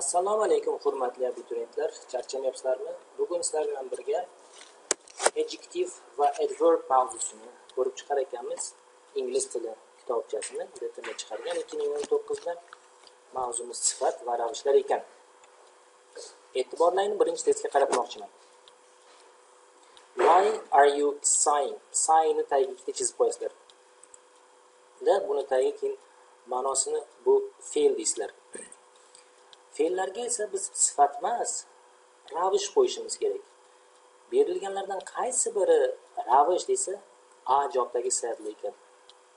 Assalomu alaykum hurmatli abituriyentlar, charchamayapsizlarmi? Bugun sizlar bilan birga adjective va adverb mavzusini ko'rib chiqar ekanmiz. Ingliz tili kitobchasini bitimga chiqargan 2019 da. Mavzumiz sifat va ravishlar ekan. E'tiborlaringni birinchi testga qaratmoqchiman. Why are you sighing? Sighing ni tagiga ikkita chizib qo'yasizlar. Da buni tagiga keyin ma'nosini bu fe'l deysizlar. Fe'llarga esa biz sifat emas, ravish qo'yishimiz kerak. Berilganlardan qaysi biri ravish desa, a javobdagi sabab ekan.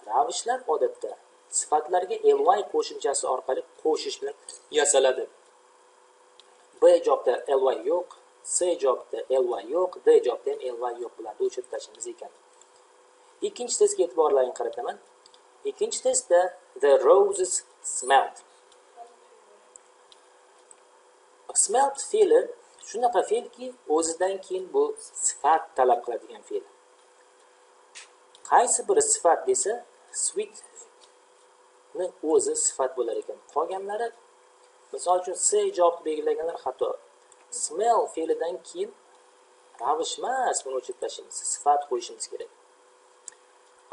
Ravishlar odatda sifatlarga ly qo'shimchasi orqali qo'shish bilan yasaladi. B javobda ly yo'q, C javobda ly yo'q, D javobda ham ly yo'q bilan o'chirib tashlashimiz ekan. Ikkinchi testga e'tiborlaringni qarataman. Ikkinchi testda the roses smelled. Smelled fe'li shunaqa fe'lki, o'zidan keyin bu sifat talab qiladigan fe'l. Qaysi biri sifat desa, sweet ni o'zi sifat bo'lar ekan. Qolganlari, misol uchun C javobni belgilaganlar xato. Smell fe'lidan keyin ravish emas, buni o'chirib tashlaymiz. Sifat qo'yishimiz kerak.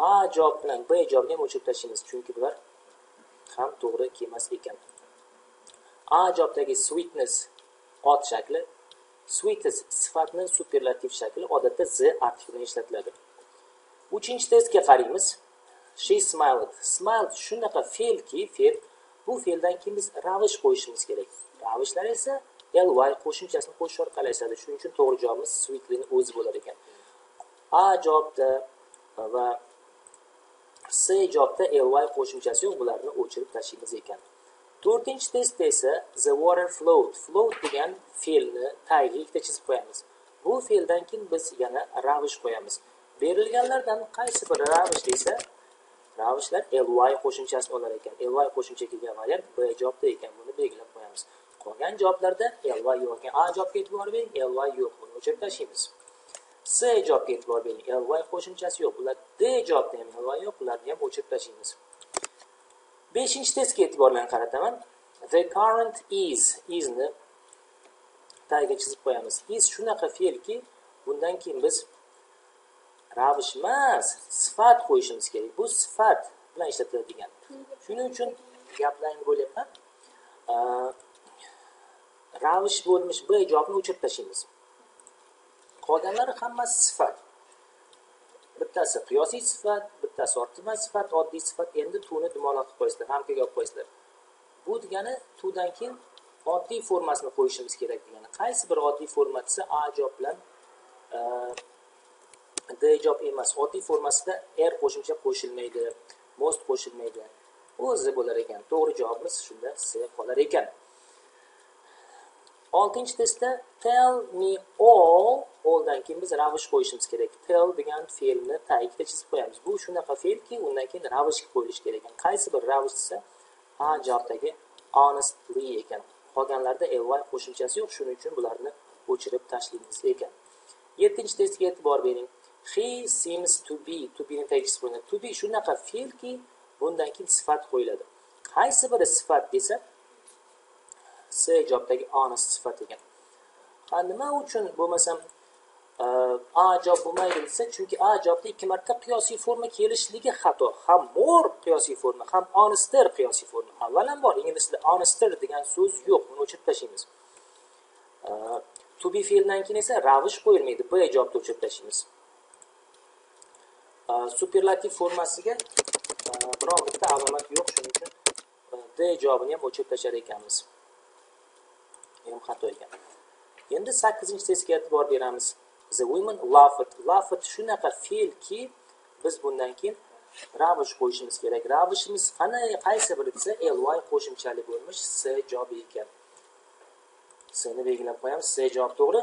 A javob bilan B javobni ham o'chirib tashlaymiz, chunki bular ham to'g'ri kelmas ekan. A javobdagi sweetness ot shakli, sweetest sifatning superlativ shakli odatda z artikli bilan ishlatiladi. Uchinchi testga qaraymiz. She smiled. Smiled shunaqa fe'lki, fe'l bu fe'ldan keyin biz ravish qo'yishimiz kerak. Ravishlar esa ly qo'shimchasini qo'shish orqali asadi. Shuning uchun to'g'ri javobimiz sweetly'ning o'zi bo'lar ekan. A javobda va C javobda ly qo'shimchasi yo'q, bularni o'chirib tashlaymiz ekan. To'rtinchi testda esa the water flowed. Flowed degan fe'lni tagiga ikkita chizib qo'yamiz. Bu fe'ldan keyin biz yana ravish qo'yamiz. Berilganlardan qaysi biri ravish desa, ravishlar ly qo'shimchasini olar ekan. Ly qo'shimcha kelgan variant B javobda ekan. Buni belgilab qo'yamiz. Qolgan javoblarda ly yo'q ekan. A javobga e'tibor bering, ly yo'q. Buni o'chirib tashlaymiz. C javobga e'tibor bering, ly qo'shimchasi yo'q. Bular D javobda ham ly yo'q, bularni ham o'chirib tashlaymiz. Beshinchi testga e'tiborlarni qarataman. The current is ni tagiga chizib qo'yamiz. Is shunaqa fe'lki, bundan keyin biz ravish emas, sifat qo'yishimiz kerak. Bu sifat bilan ishlatiladigan. Shuning uchun gaplaringni bo'lyapman. Ravish bo'lmish B javobni o'chirib tashlaymiz. Qolganlari hammasi sifat. Bittasi qiyosiy sifat, bittasi orttirma sifat, oddiy sifat. Endi tuni dumaloq qilib qo'yasizlar, hamkaga olib qo'yasizlar. Bu degani tudan keyin oddiy formasini qo'yishimiz kerak degani. Qaysi bir oddiy forma desa, A javob bilan D javob emas. Oddiy formasida r qo'shimcha qo'shilmaydi, most qo'shilmaydi. O'zi bo'lar ekan. To'g'ri javobimiz shunda C qolar ekan. 6-testda tell me all dan keyin biz ravish qo'yishimiz kerak. Tell degan fe'lni tagiga chizib qo'yamiz. Bu shunaqa fe'lki, undan keyin ravish qo'yilishi kerak ekan. Qaysi bir ravish desa, A javobdagi honestly ekan. Qolganlarda ly qo'shimchasi yo'q, shuning uchun bularni o'chirib tashlaymiz ekan. 7-testga e'tibor bering. He seems to be ni tagiga chizib qo'yiladi. To be shunaqa fe'lki, bundan keyin sifat qo'yiladi. Qaysi biri sifat desa, C javobdagi honest sifat ekan. Ha, nima uchun bo'lmasam A javob bo'lmaydi desa, chunki A javobda ikki marta qiyosiy forma kelishligi xato. Ham more qiyosiy forma, ham honester qiyosiy forma. Avvalambor ingliz tilida honester degan so'z yo'q, buni o'chirib tashlaymiz. To be fe'ldan keyin esa ravish qo'yilmaydi, B javobni o'chirib tashlaymiz. Superlativ formasiga biron bitta alomat yo'q, shuning uchun D javobini ham o'chirib tashlar ekanmiz. Ham xato ekan. Endi 8-testga e'tibor beramiz. The women laughed. Laughed shunaqa fe'lki, biz bundan keyin ravish qo'yishimiz kerak. Ravishimiz qaysi biri desa, ly qo'shimchali bo'lmish C javobi ekan. C ni belgilab qo'yamiz. C javob to'g'ri.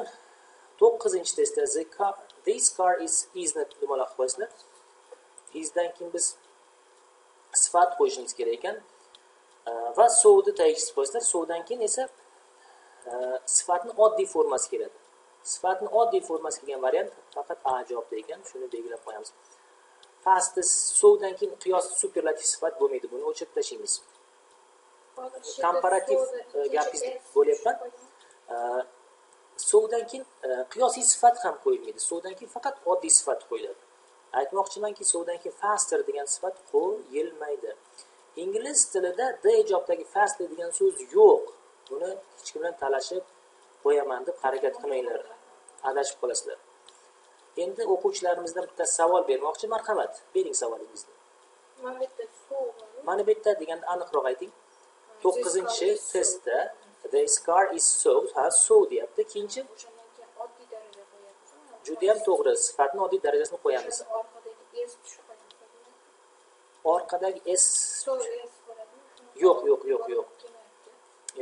9-testda this car is ni dumaloq qo'yasizlar. Isdan keyin biz sifat qo'yishimiz kerak ekan. Va sovni tagiga chizib qo'yasizlar. Sovdan keyin esa sifatning oddiy formasi keladi. Sifatning oddiy formasi kelgan variant faqat A javobda ekan. Shuni belgilab qo'yamiz. Pastda sovdan keyin qiyos superlativ sifat bo'lmaydi. Buni o'chirib tashlaymiz. komparativ gapingiz bo'lyapman. So'dan keyin qiyosiy sifat ham qo'yilmaydi. So'dan keyin faqat oddiy sifat qo'yiladi. Aytmoqchimanki, so'dan keyin faster degan sifat qo'yilmaydi. Ingliz tilida the ijobdagi faster degan so'z yo'q. Buni hech kim bilan talashib qo'yaman deb harakat qilmanglar. Adashib qolasizlar. Endi o'quvchilarimizdan bitta savol bermoqchi. Marhamat, bering savolingizni. Mana bu yerda deganda aniqroq ayting. 9-testda this car is sold, so deyapti. Ikkinchi juda ham to'g'ri, sifatni oddiy darajasini qo'yamiz. Orqadagi s yo'q.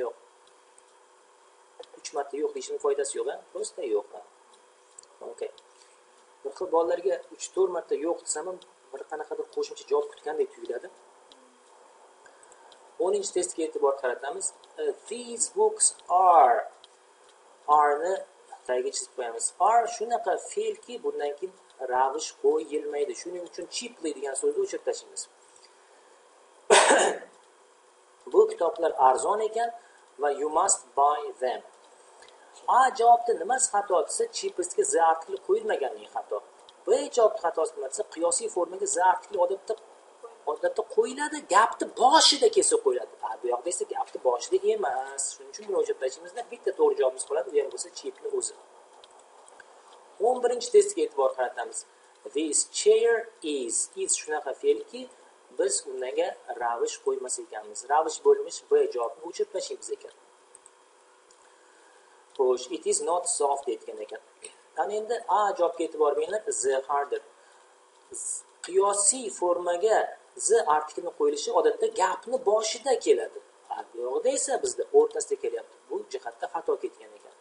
Yo'q. 3 marta yo'q deyishning foydasi yo'q, Prosta yo'q. Okay. Bir xil bolalarga 3-4 marta yo'q desam ham bir qanaqadir qo'shimcha javob kutgandek tuyuladi. 10-testga e'tibor qaratamiz. These books are ni tagiga chizib qo'yamiz. Are shunaqa fe'lki, bundan keyin ravish qo'yilmaydi. Shuning uchun cheaply degan so'zni o'chirib tashlaymiz. Bu kitoblar arzon ekan va you must buy them. Javobda nimasi xato desa, cheapestga z artikli qo'yilmaganligi xato. B javob xatosi nima desa, qiyosiy formaga z artikli odatda qo'yiladi, gapni boshida kelsa qo'yiladi. Bu yoqda esa gapni boshida emas. Shuning uchun buni o'chirib tashlaymiz. Bitta to'g'ri javobimiz qoladi, u ham bo'lsa cheapni o'zi. 11-testga e'tibor qaratamiz. This chair is shunaqa fe'lki, biz unga ravish qo'ymas ekanmiz. Ravish bo'lmish B javobni o'chirib tashlaymiz ekan. Xo'sh, it is not soft deyotgan ekan. Ana endi A javobga e'tibor beringlar, the harder. Qiyosiy formaga z artiklini qo'yilishi odatda gapni boshida keladi. Bu yoqda esa bizda o'rtasida kelyapti. Bu jihatda xato ketgan ekan.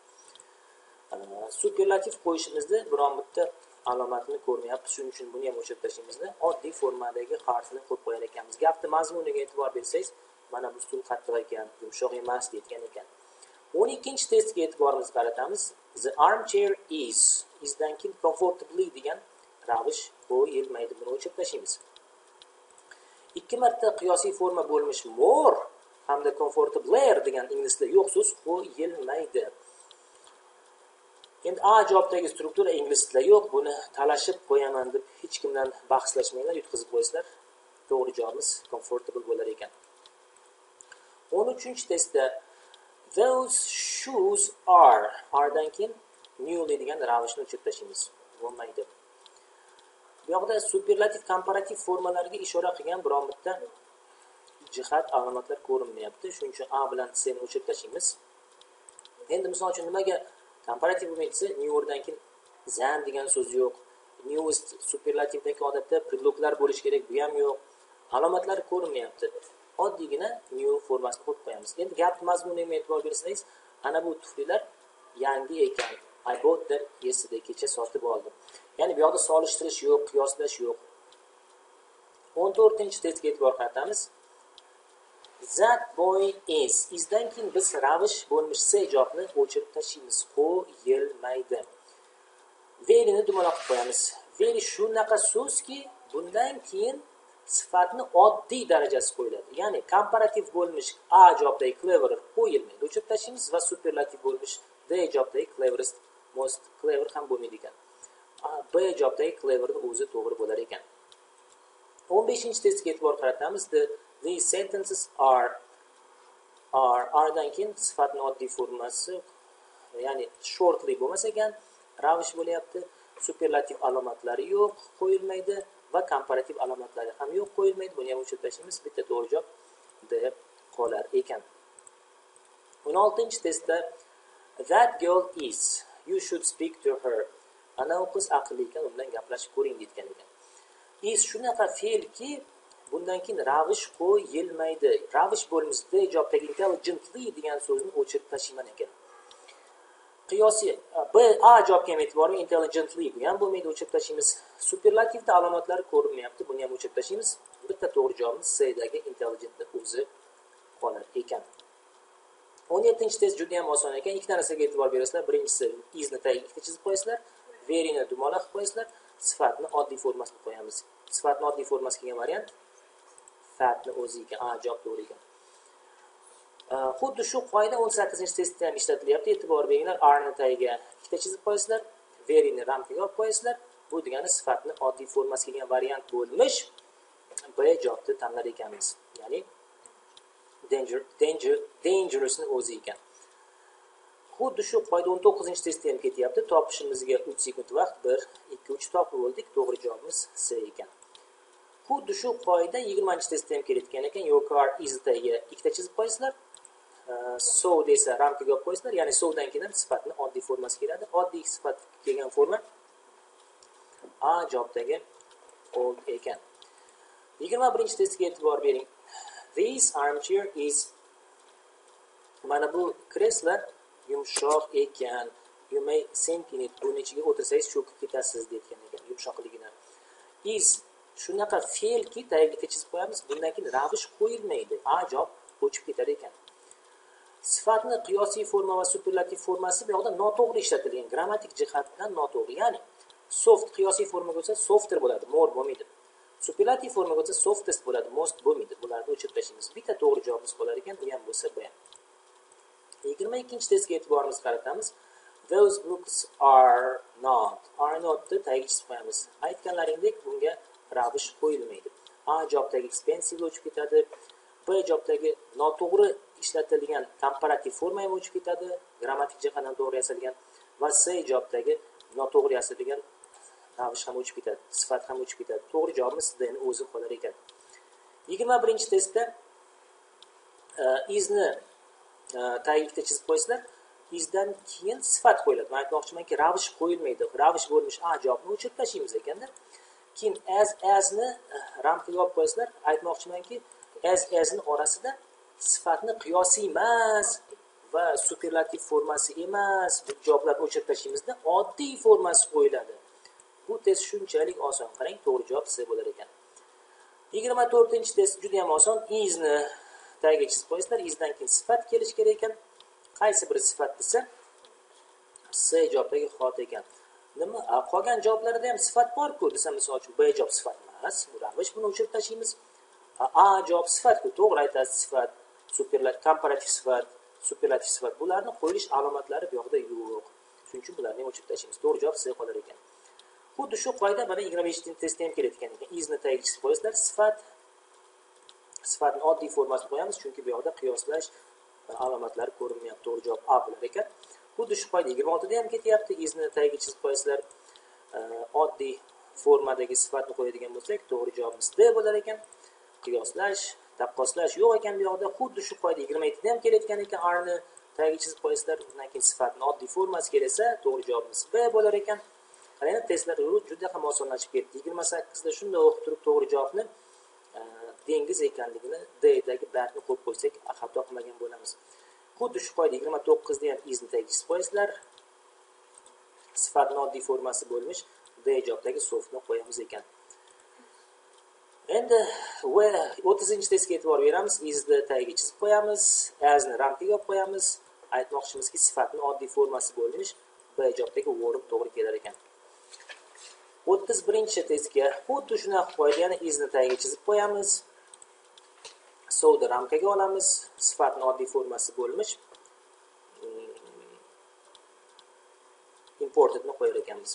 Superlativ qo'yishimizda biron bitta alomatini ko'rmayapti. Shuning uchun buni ham o'chirib tashlaymiz. Oddiy formadagi harfni qo'yib qo'yar ekanmiz. Gapni mazmuniga e'tibor bersangiz, mana bu stul qattiq ekan, yumshoq emas deyotgan ekan. 12-testga e'tiborimizni qaratamiz. The armchair isdan keyin comfortably degan ravish qo'yilmaydi. Buni o'chirib tashlaymiz. 2 marta qiyosiy forma bo'lmish more hamda comfortabler degan ingliz tilida yo'q so'z qo'yilmaydi. Endi A javobdagi struktura ingliz tilida yo'q. Buni talashib qo'yaman deb hech kim bilan bahslashmanglar, yutqizib qo'ysizlar. To'g'ri javobimiz comfortable bo'lar ekan. 13-testda those shoes are dan keyin newly degan ravishni o'chirib tashlaymiz. Bo'lmaydi. Bu yoqda superlativ komparativ formalarga ishora qilgan biron bitta jihat alomatlar ko'rinmayapti. Shuning uchun A bilan C ni o'chirib tashlaymiz. Endi misol uchun nimaga komparativ bo'lmaydi desa, newdan keyin than degan so'z yo'q. Newest superlativdagi odatda predloglar bo'lish kerak, bu ham yo'q. Alomatlari ko'rinmayapti. Oddiygina new formasini qo'yib qo'yamiz. Endi gap mazmuniga e'tibor bersangiz, ana bu tuflilar yangi ekan. I bought them yesterday, kecha sotib oldim. Ya'ni bu yoqda solishtirish yo'q, qiyoslash yo'q. 14-testga e'tibor qaratamiz. That boy isdan keyin biz ravish bo'lmish C javobni o'chirib tashlaymiz. Qo'yilmaydi. Very'ni dumaloq qilib qo'yamiz. Very shunaqa so'zki, bundan keyin sifatni oddiy darajasi qo'yiladi. Ya'ni komparativ bo'lmish A javobdagi cleverer qo'yilmaydi. O'chirib tashlaymiz va superlativ bo'lmish D javobdagi cleverest, most clever ham bo'lmaydi ekan. B javobdagi cleverning o'zi to'g'ri bo'lar ekan. 15-testga e'tibor qaratamiz. These sentences are dan keyin sifatning oddiy formasi, ya'ni shortly bo'lmas ekan, ravish bo'lyapti. Superlativ alomatlari yo'q, qo'yilmaydi va komparativ alomatlari ham yo'q, qo'yilmaydi. Buni ham o'chirib tashlaymiz. Bitta to'g'ri javob deb qolar ekan. 16-testda that girl is, you should speak to her. Ana u qiz aqlli ekan, undan gaplashib ko'ring deyotgan ekan. Is shunaqa fe'lki, bundan keyin ravish qo'yilmaydi. Ravish bo'lmishda javobdagi intelligently degan so'zni o'chirib tashlayman ekan. Qiyosiy B A javobga ham e'tibor bering, intelligently bu ham bo'lmaydi, o'chirib tashlaymiz. Superlativda alomatlari ko'rinmayapti, buni ham o'chirib tashlaymiz. Bitta to'g'ri javobimiz C dagi intelligentni o'zi qolar ekan. 17-test juda ham oson ekan. Ikkita narsaga e'tibor berasizlar. Birinchisi isni tagiga ikkita chizib qo'yasizlar. Very'ni dumaloq qilib qo'yasizlar. Sifatni oddiy formasini qo'yamiz. Sifatni oddiy formasi kelgan variant fatni o'zi ekan. A javob to'g'ri ekan. Xuddi shu qoida 18-testda ham ishlatilyapti. E'tibor beringlar, are ni tagiga ikkita chizib qo'yasizlar, very ni ramkaga olib qo'yasizlar. Bu degani sifatni oddiy formasiga kelgan variant bo'lmish B javobni tanlar ekanmiz. Ya'ni dangerous ni o'zi ekan. Xuddi shu qoida 19-testda ham ketyapti. Topishimizga 3 sekund vaqt, 1, 2, 3 topib oldik. To'g'ri javobimiz C ekan. Xuddi shu qoida 20-testda ham kelayotgan ekan. Your car is tagiga ikkita chizib qo'yasizlar. So desa ramkaga olib qo'yasizlar. Ya'ni so'dan keyin sifatni oddiy formasi keladi. Oddiy sifat kelgan forma A javobdagi old ekan. 21-testga e'tibor bering. This armchair is, mana bu kreslo yumshoq ekan. You may sink in it. Buni ichiga o'tirsangiz cho'kib ketasiz deyotgan ekan. Yumshoqligini. Is shunaqa fe'lki tagiga chizib qo'yamiz. Bundan keyin ravish qo'yilmaydi. A javob o'chib ketar ekan. Sifatni qiyosiy forma va superlativ formasi bu yoqda noto'g'ri ishlatilgan. Grammatik jihatdan noto'g'ri. Ya'ni soft qiyosiy formaga bo'lsa softer bo'ladi, more bo'lmaydi. Superlativ formaga bo'lsa softest bo'ladi, most bo'lmaydi. Bularni o'chirib tashlaymiz. Bitta to'g'ri javobimiz qolar ekan, bu ham bo'lsa bu ham. 22-testga e'tiborimizni qaratamiz. Those books are not ni tagiga chizib qo'yamiz. Aytganlaringdek bunga ravish qo'yilmaydi. A javobdagi expensive o'chib ketadi. B javobdagi noto'g'ri ishlatilgan komparativ forma ham o'chib ketadi. Grammatik jihatdan to'g'ri yasalgan va C javobdagi noto'g'ri yasalgan ravish ham o'chib ketadi. Sifat ham o'chib ketadi. To'g'ri javobimiz D ni o'zi qolar ekan. 21-testda is ni tagiga chizib qo'ysizlar. Isdan keyin sifat qo'yiladi. Men aytmoqchimanki, ravish qo'yilmaydi. Ravish bo'lmish A javobni o'chirib tashlaymiz ekanda. Keyin as ni ramkaga olib qo'yasizlar. Aytmoqchimanki, as ni orasida sifatni qiyosiy emas va superlativ formasi emas deb javoblarni o'chirib tashlaymizda oddiy formasi qo'yiladi. Bu test shunchalik oson. Qarang, to'g'ri javob C bo'lar ekan. 24-test juda ham oson. Is ni tagiga chizib qo'yasizlar. Isdan keyin sifat kelish kerak ekan. Qaysi bir sifat desa C javobdagi hot ekan. Nima? Qolgan javoblarda ham sifat bor-ku, desa misol uchun B javob sifat emas. Bu ravish buni o'chirib tashlaymiz. A javob sifat-ku, to'g'ri aytasiz, sifat, superlativ, komparativ sifat, superlativ sifat. Bularni qo'yilish alomatlari bu yoqda yo'q. Shuning uchun bularni ham o'chirib tashlaymiz. To'g'ri javob C qolar ekan. Xuddi shu qoida mana 25-testda ham kelayotgan ekan. Isni tagiga chizib qo'yasizlar. Sifatni oddiy formasini qo'yamiz, chunki bu yoqda qiyoslash alomatlari ko'rinmayapti. To'g'ri javob A bo'lar ekan. Xuddi shu qoida 26da ham ketyapti. Isni tagiga chizib qo'yasizlar. Oddiy formadagi sifatni qo'yadigan bo'lsak, to'g'ri javobimiz D bo'lar ekan. Qiyoslash, taqqoslash yo'q ekan bu yoqda. Xuddi shu qoida 27da ham kelayotgan ekan. Are ni tagiga chizib qo'yasizlar. Undan keyin sifatni oddiy formasi kelsa, to'g'ri javobimiz B bo'lar ekan. Qarang, testlar juda ham osonlashib ketdi. 28da shunday o'qib turib to'g'ri javobni dengiz ekanligini D'dagi batni qo'yib qo'ysak, xato qilmagan bo'lamiz. Xuddi shu qoida 29da ham isni tagiga chizib qo'yasizlar. Sifatning oddiy formasi bo'lmish D javobdagi softni qo'yamiz ekan. Endi 30-testga e'tibor beramiz. Isni tagiga chizib qo'yamiz, asni ramkaga olib qo'yamiz. Aytmoqchimizki, sifatning oddiy formasi bo'lmish B javobdagi word to'g'ri kelar ekan. 31-testga xuddi shunaqa qoida, yana isni tagiga chizib qo'yamiz. So'ni ramkaga olamiz. Sifatning oddiy formasi bo'lmish importedni qo'yar ekanmiz.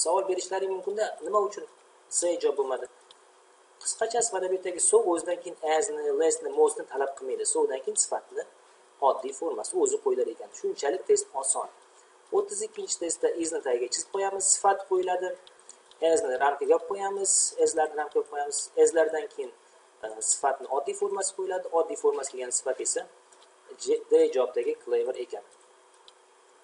Savol berishlaring mumkinda, nima uchun C javob bo'lmadi? Qisqachasi mana bu yerdagi so o'zidan keyin asni, lessni, mostni talab qilmaydi. So'dan keyin sifatni oddiy formasi o'zi qo'yilar ekan. Shunchalik test oson. 32-testda isni tagiga chizib qo'yamiz, sifat qo'yiladi. Asni ramkaga olib qo'yamiz, aslarni ramkaga olib qo'yamiz. Aslardan keyin sifatni oddiy formasi qo'yiladi. Oddiy formasi kelgan sifat esa D javobdagi clever ekan.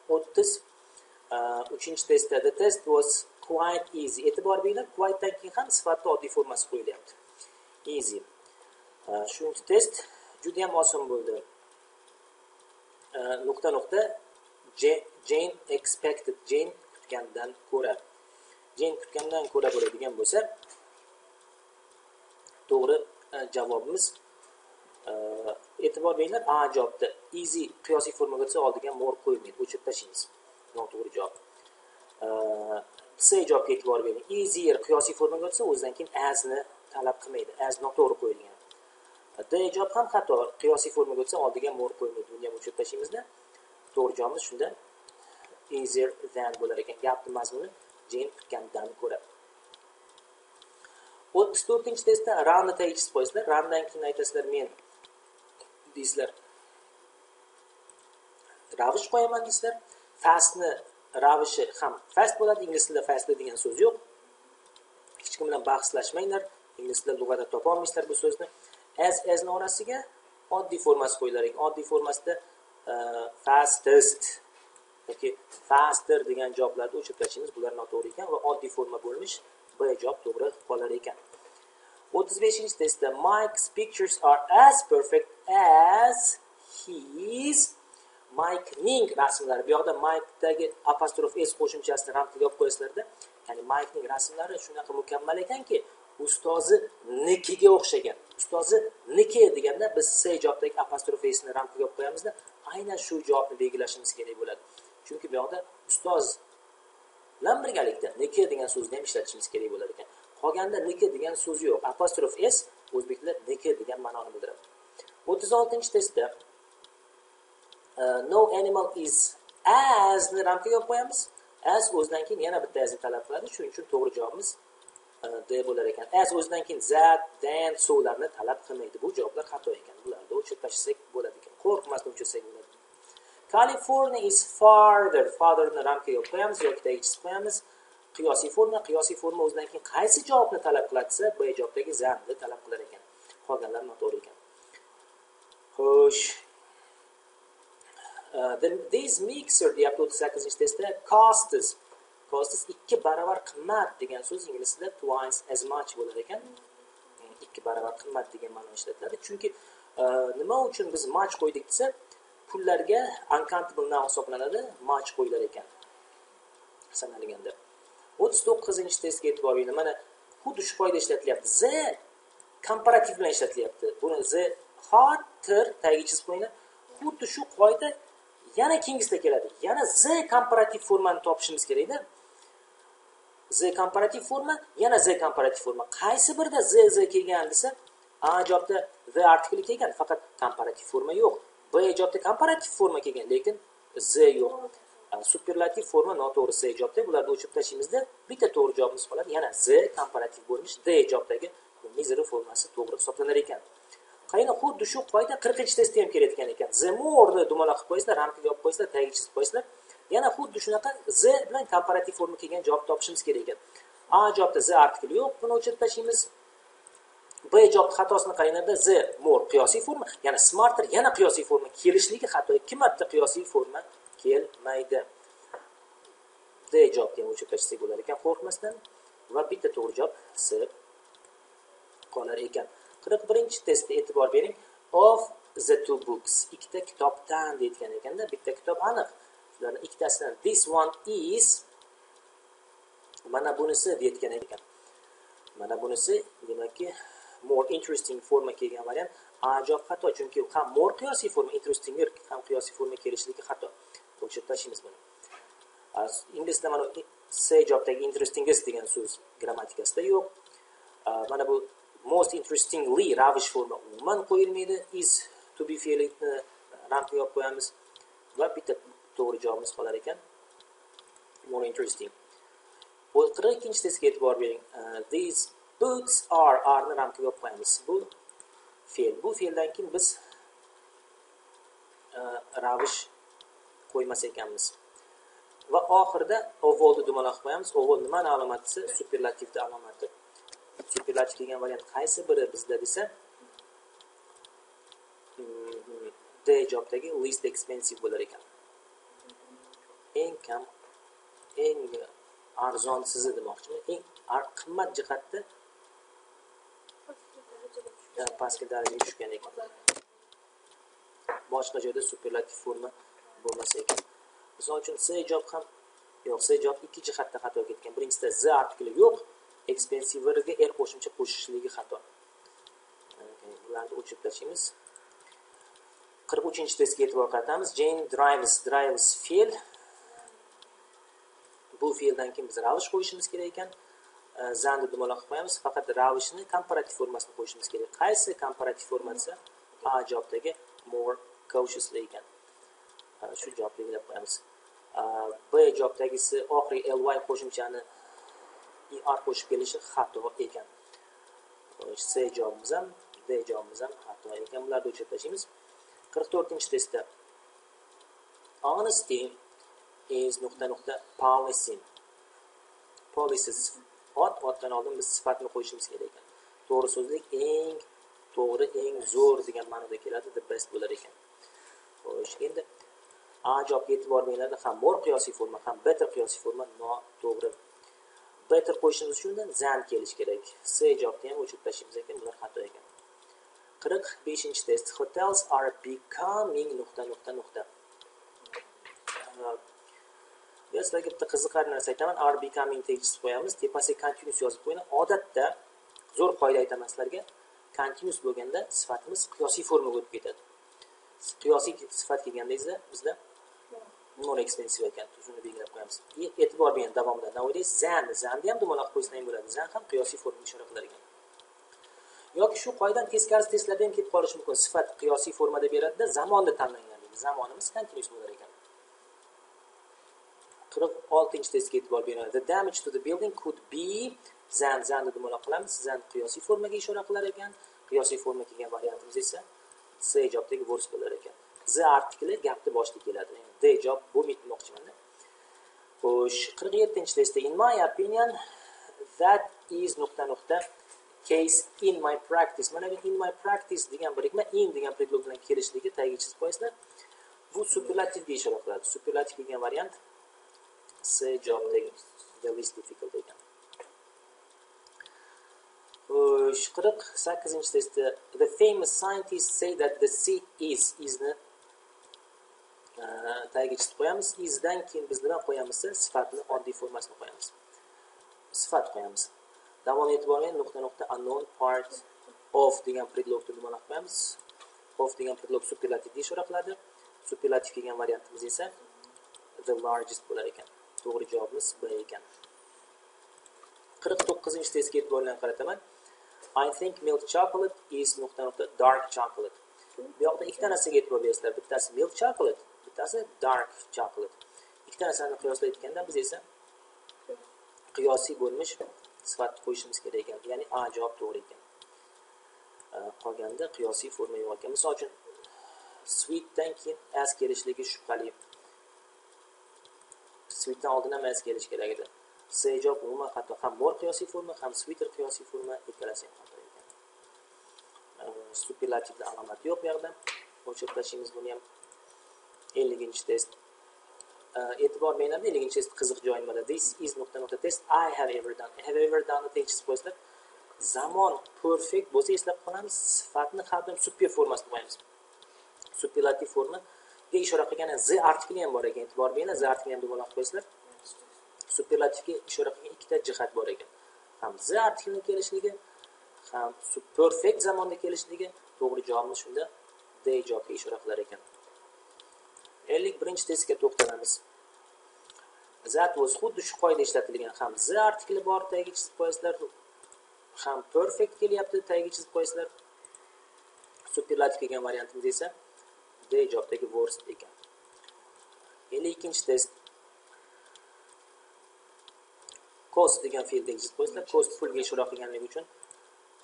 33-testda the test was quite easy. E'tibor beringlar, quite'dan keyin ham sifatning oddiy formasi qo'yilyapti. Easy. Shuncha test juda ham oson bo'ldi. Nuqta Jane expected. Jane kutgandan ko'ra. Jane kutgandan ko'ra bo'ladigan bo'lsa, to'g'ri javobimiz e'tibor beringlar, A javobda easy qiyosiy formaga o'tsa oldiga more qo'yilmaydi, o'chirib tashlaymiz. Noto'g'ri javob. C javobga e'tibor bering. Easier qiyosiy formaga o'tsa o'zidan keyin asni talab qilmaydi. As noto'g'ri qo'yilgan. The job ham xato. Qiyosiy formaga o'tsa oldiga more qo'ymaydi. Buni ham o'chirib tashlaymiz-da. To'g'ri javobimiz shunda easier than bo'lar ekan. Gapning mazmuni Jane kutganidan ko'ra. 34-testda roundni tagisiz qo'yasizlar. Rounddan keyin aytasizlar men deysizlar. Ravish qo'yaman deysizlar. Fastni ravishi ham fast bo'ladi. Ingliz tilida fast degan so'z yo'q. Hech kim bilan bahslashmanglar. Ingliz tilida lug'atda topa olmaysizlar bu so'zni. As'ni orasiga oddiy formasi qo'yilar ekan. Oddiy formasida fastest yoki faster degan javoblarni o'chirib tashlaymiz. Bular noto'g'ri ekan va oddiy forma bo'lmish B javob to'g'ri qolar ekan. 35-testda Mike's pictures are as perfect as his. Mike'ning rasmlari. Bu yoqda Mike'dagi apostrof s qo'shimchasini ramkaga olib qo'yasizlarda. Ya'ni Mike'ning rasmlari shunaqa mukammal ekanki, ustozinikiga o'xshagan. Ustozini deganda biz C javobdagi apostrof s'ni ramkaga olib qo'yamizda, aynan shu javobni belgilashimiz kerak bo'ladi. Chunki bu yoqda ustoz bilan birgalikda niki degan so'zni ham ishlatishimiz kerak bo'lar ekan. Qolganda niki degan so'z yo'q. Apostrof s o'zbek tilida niki degan ma'noni bildiradi. 36-testda no animal is as ni ramkaga olib qo'yamiz. As o'zidan keyin yana bitta asni talab qiladi. Shuning uchun to'g'ri javobimiz D bo'lar ekan. As o'zidan keyin that, then, so'larni talab qilmaydi. Bu javoblar xato ekan. Bularni o'chirib tashlasak bo'ladi ekan. Qo'rqmasdan o'chirsak bo'ladi. California is farther. Fartherni ramkaga olib qo'yamiz yoki tagisiz qo'yamiz. Qiyosiy forma o'zidan keyin qaysi javobni talab qiladi desa, B javobdagi thenni talab qilar ekan. Qolganlar noto'g'ri ekan. Xo'sh. This mixer deyapti 38-testda costs 2 baravar qimmat degan so'z ingliz tilida twice as much bo'lar ekan. 2 baravar qimmat degan ma'no ishlatiladi. Chunki nima uchun biz much qo'ydik desa, pullarga uncountable noun hisoblanadi, much qo'yilar ekan. Sanalganda. 39-testga e'tibor bering. Mana xuddi shu qoida ishlatilyapti. The komparativ bilan ishlatilyapti. Buni the hotter tagiga chizib qo'yinglar. Xuddi shu qoida yana keyingisida keladi. Yana the komparativ formani topishimiz kerak-da. The komparativ forma, yana the komparativ forma. Qaysi birida the kelgan desa, A javobda the artikli kelgan, faqat komparativ forma yo'q. B javobda komparativ forma kelgan, lekin the yo'q. Superlativ forma noto'g'ri C javobda. Bularni o'chirib tashlaymizda, bitta to'g'ri javobimiz qoladi. Yana the komparativ bo'lmish D javobdagi misery formasi to'g'ri hisoblanar ekan. Qayna xuddi shu qoida 40-testda ham kelayotgan ekan. The more'ni dumaloq qilib qo'yasizlar, ramkaga olib qo'yasizlar, tagiga chizib qo'yasizlar. Yana xuddi shunaqa the bilan komparativ forma kelgan javob topishimiz kerak ekan. A javobda the artikli yo'q, buni o'chirib tashlaymiz. B javob xatosini qaranglarda the more qiyosiy forma, yana smarter, yana qiyosiy forma kelishligi xato. 2 marta qiyosiy forma kelmaydi. D javobni ham o'chirib tashlasak bo'lar ekan qo'rqmasdan va bitta to'g'ri javob C qolar ekan. 41-testda e'tibor bering. Of the two books. Ikkita kitobdan deyotgan ekanda, bitta kitob aniq. Shularning ikkitasidan this one is mana bunisi deyotgan ekan. Mana bunisi demakki more interesting forma kelgan variant. A javob xato, chunki ham more qiyosiy forma, interesting ham qiyosiy forma kelishligi xato. O'chirib tashlaymiz buni. Inglizda mana C javobdagi interestingest degan so'z grammatikasida yo'q. Mana bu most interestingly ravish forma umuman qo'yilmaydi. Is to be fe'lini ramkaga olib qo'yamiz va bitta to'g'ri javobimiz qolar ekan. More interesting. 42-testga e'tibor bering. These books are ni ramkaga olib qo'yamiz. Bu fe'l. Bu fe'ldan keyin biz ravish qo'ymas ekanmiz. Va oxirida ovolni dumaloq qo'yamiz. Ovol nimani alomati desa, superlativni alomati. Superlativ kelgan variant qaysi biri bizda desa, D javobdagi least expensive bo'lar ekan. Eng kam, eng arzonsizi demoqchiman. Eng qimmat jihatda pastki darajaga tushgan ekan. Boshqa joyda superlativ forma bo'lmasa ekan. Misol uchun C javob ham yo'q, C javob ikki jihatda xato ketgan. Birinchisida the artikli yo'q, expensive-ga er qo'shimcha qo'shishligi xato. Bularni o'chirib tashlaymiz. 43-testga e'tibor qaratamiz. Jane drives fe'l. Bu fe'ldan keyin biz ravish qo'yishimiz kerak ekan. zanni dumaloq qilib qo'yamiz. Faqat ravishni komparativ formasini qo'yishimiz kerak. Qaysi komparativ formasi? A javobdagi more cautiously ekan. Shu javobni belgilab qo'yamiz. B javobdagisi oxiriga ly qo'shimchani er qo'shib kelishi xato ekan. C javobimiz ham, D javobimiz ham xato ekan. Bularni o'chirib tashlaymiz. 44-testda honesty is ... policing. Policies otdan oldin biz sifatni qo'yishimiz kerak ekan. To'g'ri so'zlik eng to'g'ri, eng zo'r degan ma'noda keladi, the best bo'lar ekan. Xo'sh, endi A javobga e'tibor beringlar, ham more qiyosiy forma, ham better qiyosiy forma noto'g'ri. Better qo'yishimiz uchun than kelish kerak. C javobni ham o'chirib tashlaymiz ekan, bular xato ekan. 45-test. Hotels are becoming ... Men sizlarga bitta qiziqarli narsa aytaman. Are becoming tegishsiz qo'yamiz, tepasiga continuous yozib qo'ying. Odatda zo'r qoida aytaman sizlarga. Continuous bo'lganda sifatimiz qiyosiy formaga o'tib ketadi. Qiyosiy sifat kelganda esa bizda non expensive ekan. Shuni belgilab qo'yamiz. E'tibor bering davomida. Nowadays zanni ham dumaloq qo'ysa ham bo'ladi. Zan ham qiyosiy formaga ishora qilar ekan. Yoki shu qoidadan teskarisi testlarda ham kelib qolishi mumkin. Sifat qiyosiy formada beradi-da, zamonni tanlangan deydi. Zamonimiz continuous bo'lar ekan. 46-testga e'tibor beringlar. The damage to the building could be zanni dumaloq qilamiz. Zan qiyosiy formaga ishora qilar ekan. Qiyosiy forma kelgan variantimiz esa C javobdagi worse bo'lar ekan. Z artikli gapni boshida keladi. D javob bo'lmaydi demoqchiman-da. Xo'sh, 47-testda in my opinion that is ... case in my practice. Mana bu in my practice degan birikma in degan predlog bilan kelishligi tagiga chizib qo'yasizlar. Bu superlativga ishora qiladi. Superlativ degan variant C javobdagi the least difficult ekan. Xo'sh, 48-testda the famous scientists say that the sea is ni tagiga chizib qo'yamiz. Isdan keyin biz nima qo'yamiz? Sifatni oddiy formasini qo'yamiz. Sifat qo'yamiz. Davom e'tiboring unknown part of degan predlogni dumaloq qo'yamiz. Of degan predlog superlativga ishora qiladi. Superlativ kelgan variantimiz esa the largest bo'lar ekan. To'g'ri javobimiz B ekan. 49-testga e'tiborlarni qarataman. I think milk chocolate is ... dark chocolate. Bu yoqda ikkita narsaga e'tibor berasizlar. Bittasi milk chocolate, bittasi dark chocolate. Ikkita narsani qiyoslayotganda biz esa qiyosiy bo'lmish sifat qo'yishimiz kerak ekan. Ya'ni A javob to'g'ri ekan. Qolganda qiyosiy forma yo'q ekan. Misol uchun sweetdan keyin as kelishligi shubhali. Sweetdan oldin ham as kelish kerak edi. C javob umuman xato. Ham more qiyosiy forma, ham sweeter qiyosiy forma ikkalasi ham xato ekan. Superlativda alomat yo'q bu yerda. O'chirib tashlaymiz buni ham. 50-test. E'tibor beringlar, 50-test qiziq joyi nimada? This is ... test I have ever done. I have ever done tegishsiz qo'yasizlar. Zamon perfect bo'lsa eslab qolamiz. Sifatni har doim super formasida qo'yamiz. Superlativ forma ga ishora qilgan z artikli ham bor ekan. E'tibor beringlar, z artikli ham dumaloq qo'yasizlar. Superlativga ishora qilgan ikkita jihat bor ekan. Ham z artiklining kelishligi, ham perfect zamonda kelishligi. To'g'ri javobimiz shunda D javobiga ishora qilar ekan. 51-testga to'xtalamiz. That was xuddi shu qoida ishlatilgan. Ham z artikli bor, tagiga chizib qo'yasizlar. Ham perfect kelyapti, tagiga chizib qo'yasizlar. Superlativ kelgan variantimiz esa D javobdagi worst ekan. 52-test. Cost degan fe'lni chizib qo'yasizlar. Cost pulga ishora qilganligi uchun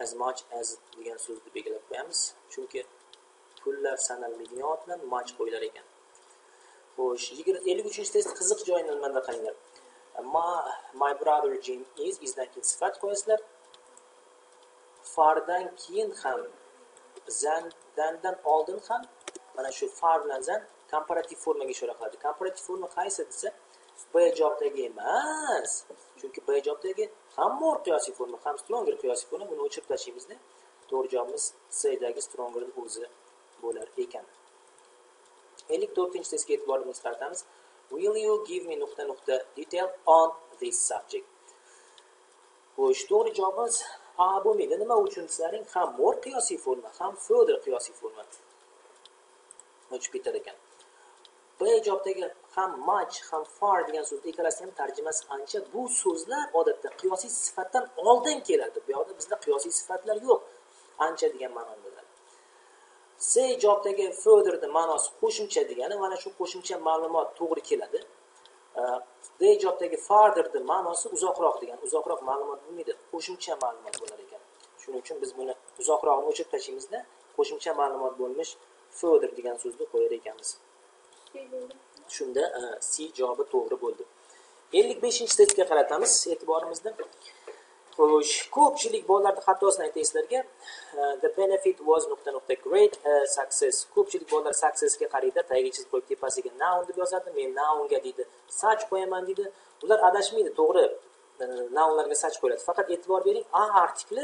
as much as degan so'zni belgilab qo'yamiz. Chunki pullar sanalmaydigan bilan much qo'yilar ekan. Xo'sh, 53-test qiziq joyini nimada qaranglar. My brother Jim is isdan keyin sifat qo'yasizlar. Fardan keyin ham zandan oldin ham mana shu far bilan zan komparativ formaga ishora qiladi. Komparativ forma qaysi desa B javobdagi emas. Chunki B javobdagi ham more qiyosiy forma, ham stronger qiyosiy forma. Buni o'chirib tashlaymiz-da. To'g'ri javobimiz C dagi stronger o'zi bo'lar ekan. 54-testga e'tiborimizni qaratamiz. Will you give me ... detail on this subject? Xo'sh, to'g'ri javobimiz A bo'lmaydi. Nima uchun sizlaring ham more qiyosiy forma, ham further qiyosiy forma o'chib ketar ekan. bu ijobdagi ham much ham far degan so'z ikkalasi ham tarjimasi ancha. Bu so'zlar odatda qiyosiy sifatdan oldin keladi. Bu yoqda bizda qiyosiy sifatlar yo'q. Ancha degan ma'noni biladi. C ijobdagi further'ni ma'nosi qo'shimcha degani, mana shu qo'shimcha ma'lumot to'g'ri keladi. D ijobdagi farther'ni ma'nosi uzoqroq degan. Uzoqroq ma'lumot bo'lmaydi, qo'shimcha ma'lumot bo'lar ekan. Shuning uchun biz buni uzoqroqni o'chirib tashlaymizda, qo'shimcha ma'lumot bo'lmish further degan so'zni qo'yar ekanmiz. Shunda C javobi to'g'ri bo'ldi. 55-testga qaratamiz e'tiborimizni. Xo'sh, ko'pchilik bolalarda xatosini aytaysizlarga. The benefit was ... great success. Ko'pchilik bolalar successga qaraydi, tagiga chizib qo'yib tepasiga noun deb yozadi. Men nounga deydi, such qo'yaman deydi. Ular adashmaydi, to'g'ri. Nounlarga such qo'yiladi. Faqat e'tibor bering, a artikli.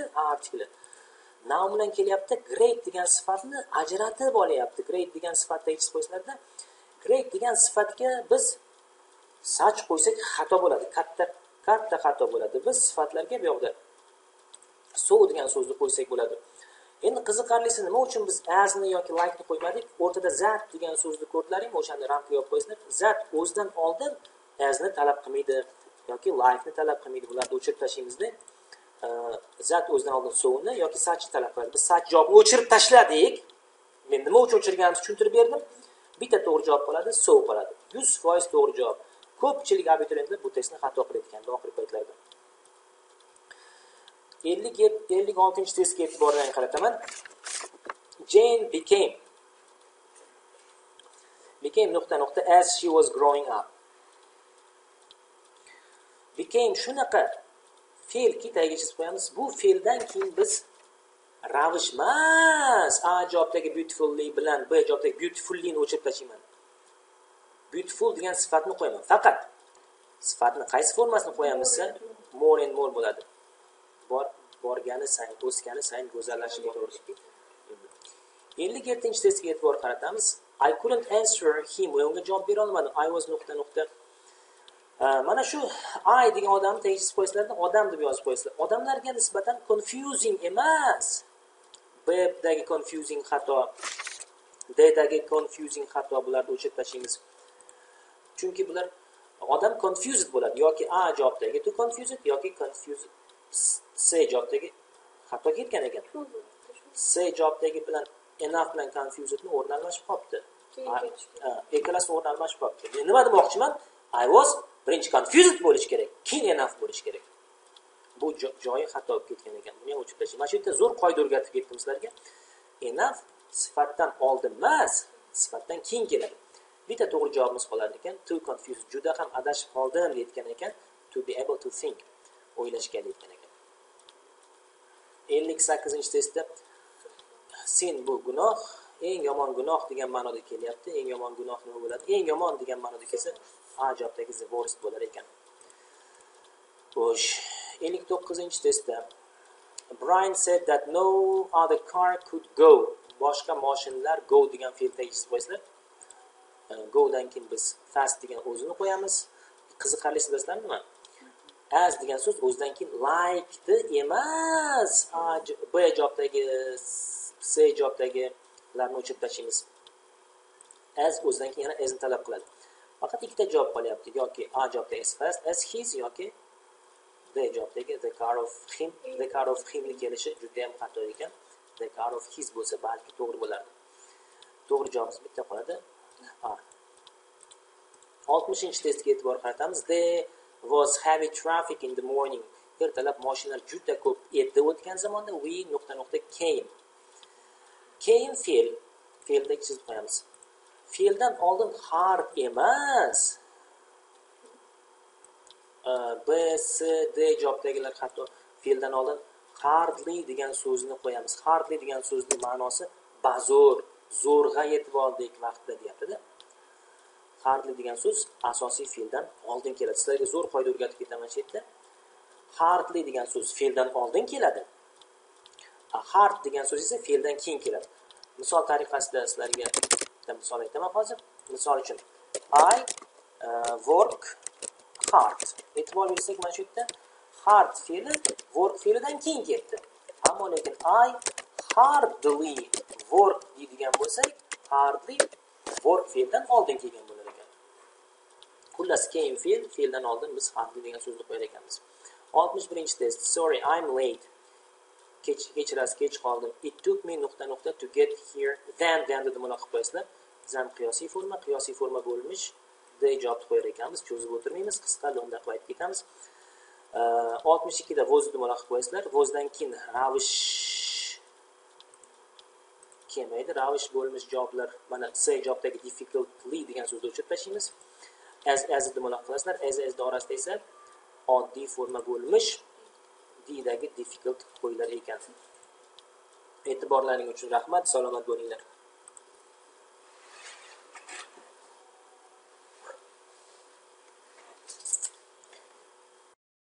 Noun bilan kelyapti, great degan sifatni ajratib olyapti. Great degan sifatda chizib qo'ysizlarda, great degan sifatga biz such qo'ysak xato bo'ladi. Katta xato bo'ladi. Biz sifatlarga bu yoqda so degan so'zni qo'ysak bo'ladi. Endi qiziqarlisi nima uchun biz as ni yoki like ni qo'ymadik? O'rtada that degan so'zni ko'rdilaring, o'shani ramka yopib qo'ysizlar. That o'zidan oldin as ni talab qilmaydi yoki like ni talab qilmaydi. Bularni o'chirib tashlaymizda. That o'zidan oldin so ni yoki such talab qiladi. Biz such javobni o'chirib tashladik. Men nima uchun o'chirganimni tushuntirib berdim. Bitta to'g'ri javob qoladi, so qoladi. 100% to'g'ri javob. Ko'pchilik abituriyentlar bu testni xato qilayotgan oxirgi paytlarda. 56-testga e'tiborni qarataman. Jane became as she was growing up. Became shunaqa fe'lki tagiga chizib qo'yamiz. Bu fe'ldan keyin biz ravish emas, a javobdagi beautifully bilan b javobdagi beautifully ni o'chirib tashlayman. Beautiful degan sifatni qo'yaman. Faqat sifatni qaysi formasini qo'yamizsa, more and more bo'ladi. Borgani sayin, o'sgani sayin go'zallashib boraveradi. 57-testga e'tibor qaratamiz. I couldn't answer him. Unga javob bera olmadim. I was ... Mana shu I degan odamni tegishsiz qo'ysizlarda, odam deb yozib qo'ysizlar. Odamlarga nisbatan confusing emas. B dagi confusing xato, D dagi confusing xato, bularni o'chirib tashlaymiz. Chunki bular odam confused bo'ladi yoki A javobdagi to confused yoki confused. C javobdagi xato ketgan ekan. C javobdagi bilan enough bilan confused ni o'rni almashib qolibdi. Ikkalasi o'rni almashib qolibdi. Men nima demoqchiman? I was birinchi confused bo'lish kerak, keyin enough bo'lish kerak. Bu joyi xato bo'lib ketgan ekan. Buni ham o'chirib tashlayman. Mana shu yerda zo'r qoida o'rgatib ketdim sizlarga. Enough sifatdan oldin emas, sifatdan keyin keladi. Bitta to'g'ri javobimiz qolar ekan. To confuse, juda ham adashib qoldim deyotgan ekan. To be able to think, o'ylashga deyotgan ekan. 58-testda sen bu gunoh, eng yomon gunoh degan ma'noda kelyapti. Eng yomon gunoh nima bo'ladi? Eng yomon degan ma'noda kelsa, a javobdagi the worst bo'lar ekan. Xo'sh, 59-testda Brian said that no other car could go. Boshqa mashinalar go degan fe'l tegishsiz qo'ysizlar. Go dan keyin biz fast degan o'zini qo'yamiz. Qiziqarli sizlar nima? As degan so'z o'zidan keyin like the emas. B javobdagi C javobdagilarni o'chirib tashlaymiz. As o'zidan keyin yana as ni talab qiladi. Faqat ikkita javob qolyapti. Yoki A javobdagi as fast as his yoki D javobdagi the car of him ni kelishi juda ham xato ekan. The car of his bo'lsa balki to'g'ri bo'lardi. To'g'ri javobimiz bitta qoladi. A. 60-testga e'tibor qaratamiz. There was heavy traffic in the morning. Ertalab mashinalar juda ko'p edi o'tgan zamonda. We ... came. Came fe'lda chizib qo'yamiz. Fe'ldan oldin hard emas. B, C, D javobdagilar xato. Fe'ldan oldin hardly degan so'zni qo'yamiz. Hardly degan so'zning ma'nosi bazo'r, zo'rg'a yetib oldik vaqtda deyapti-da. Hardly degan so'z asosiy fe'ldan oldin keladi. Sizlarga zo'r qoida o'rgatib ketaman shu yerda. Hardly degan so'z fe'ldan oldin keladi. Hard degan so'z esa fe'ldan keyin keladi. Misol tariqasida sizlarga bitta misol aytaman hozir. Misol uchun I work hard. E'tibor bersak mana shu yerda hard fe'li work fe'lidan keyin ketdi. Ammo lekin I hardly work deydigan bo'lsak, hardly were fe'ldan oldin kelgan bo'lar ekan. Xullas came fe'ldan oldin biz hadli degan so'zni qo'yar ekanmiz. 61-test. Sorry, I'm late. Kechirasiz, kech qoldim. It took me ... to get here. Then deb muloqib qo'yasizlar. Zam qiyosiy forma bo'lmish. D javobni qo'yar ekanmiz. Cho'zib o'tirmaymiz. Qisqa lo'nda qilib aytib ketamiz. 62 da was deb muloqib qo'yasizlar. Wasdan keyin ravish kelmaydi. Ravish bo'lmish javoblar mana C javobdagi difficultly degan so'zni o'chirib tashlaymiz. As deb muloqib qilasizlar. As orasida esa oddiy forma bo'lmish dagi difficult qo'yilar ekan. E'tiborlaring uchun rahmat. Salomat bo'linglar.